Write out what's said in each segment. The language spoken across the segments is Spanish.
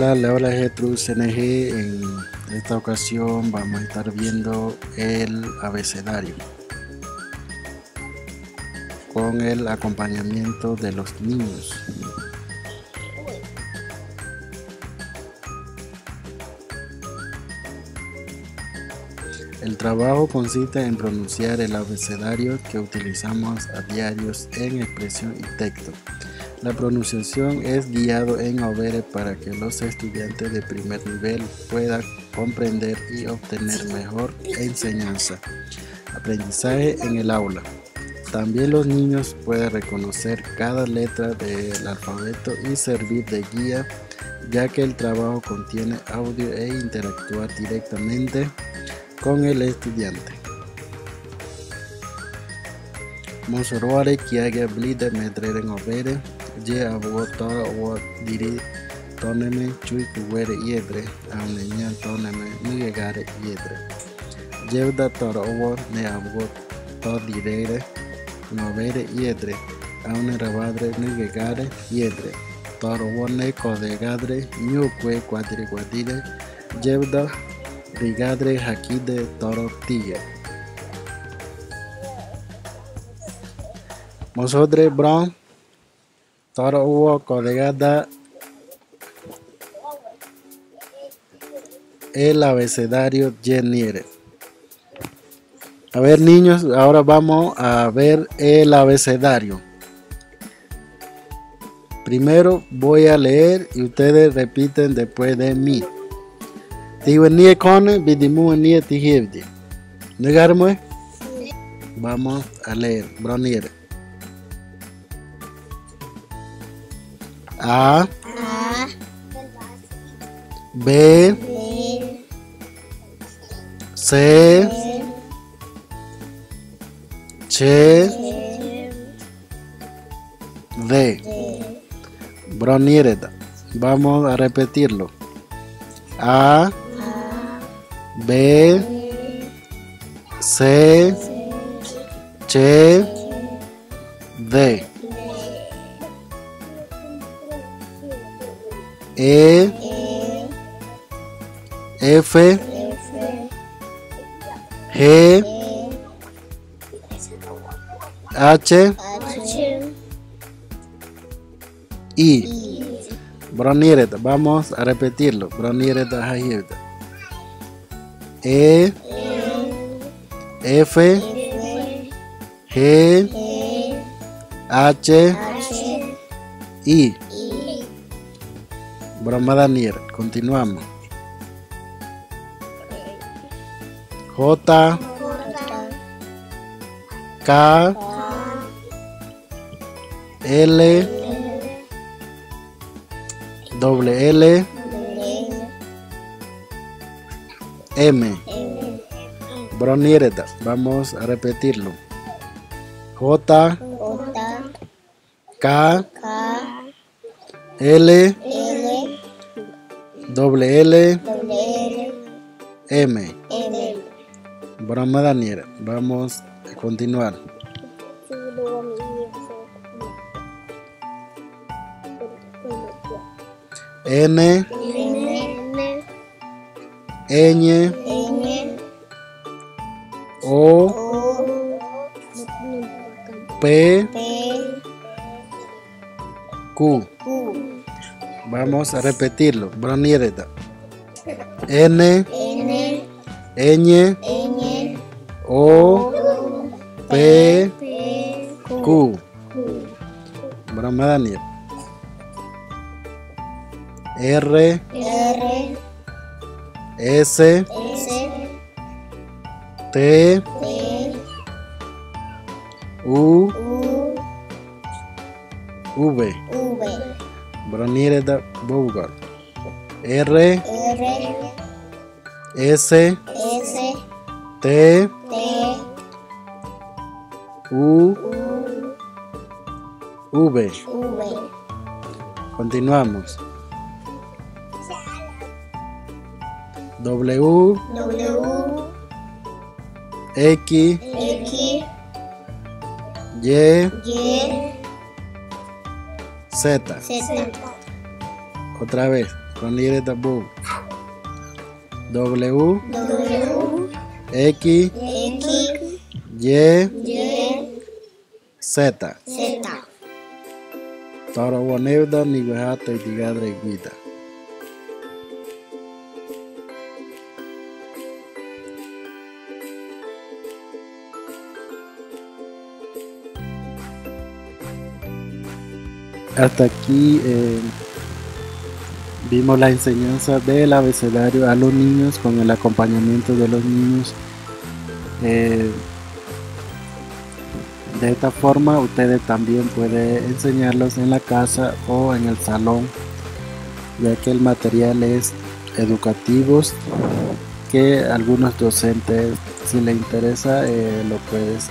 Hola, le habla Getrus CNG. En esta ocasión vamos a estar viendo el abecedario con el acompañamiento de los niños. El trabajo consiste en pronunciar el abecedario que utilizamos a diario en expresión y texto. La pronunciación es guiado en Overe para que los estudiantes de primer nivel puedan comprender y obtener mejor enseñanza. Aprendizaje en el aula. También los niños pueden reconocer cada letra del alfabeto y servir de guía, ya que el trabajo contiene audio e interactuar directamente con el estudiante. Monsorware kiage blide medreren Overe, je abogotara o diri toneme chui kuwere yedre, aunenya toneme nigegare yedre. Jevda tora o ne abogot to direre, novere yedre, aune rabadre nigegare yedre. Toro o ne kodegadre, nyukwe quadire, jevda brigadre hakide toro tige. Mosodre brown toro uo codegada el abecedario Jeniere. A ver, niños, ahora vamos a ver el abecedario. Primero voy a leer y ustedes repiten después de mí. Tiwenie kone bidimu nie tihibdi. ¿Negarme? Vamos a leer. Broniere. A, B, C, Ch, D. Broniereda. Vamos a repetirlo. A, B, C, Ch, D. E, F, G, H, I. Broniereda. Vamos a repetirlo. Broniereda hayirda. E, F, G, H, I. Bromadanier. Continuamos. J, K, L, L, M. Broniereda. Vamos a repetirlo. J, K, L, L, M. Broma Daniel. Vamos a continuar. N, Ñ, O, P, Q. Vamos a repetirlo. Broniereda. N, Ñ, O, P, Q. Broma Daniel. R, S, T, U, V. Broniereda Bougar. R, S, T, U, V. Continuamos. W, X, Y, Z. Otra vez. Con libre bu. W, X, Y, Z. Toro Boneuda ni Guajata y Tigadra y Guida. Hasta aquí vimos la enseñanza del abecedario a los niños con el acompañamiento de los niños. De esta forma ustedes también pueden enseñarlos en la casa o en el salón, ya que el material es educativo, que algunos docentes, si les interesa, lo puedes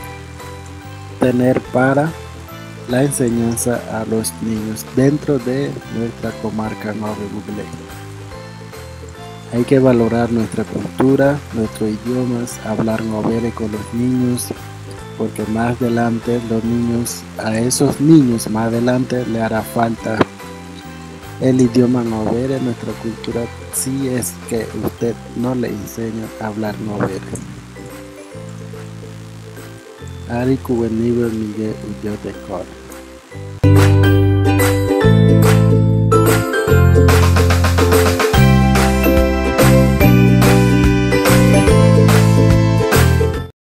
tener para la enseñanza a los niños dentro de nuestra comarca Nuevo Buglé. Hay que valorar nuestra cultura, nuestros idiomas, hablar novere con los niños, porque más adelante a esos niños más adelante le hará falta el idioma novere, nuestra cultura, si es que usted no le enseña a hablar novere. Ari Kubenibe Miguel Ullote Cor.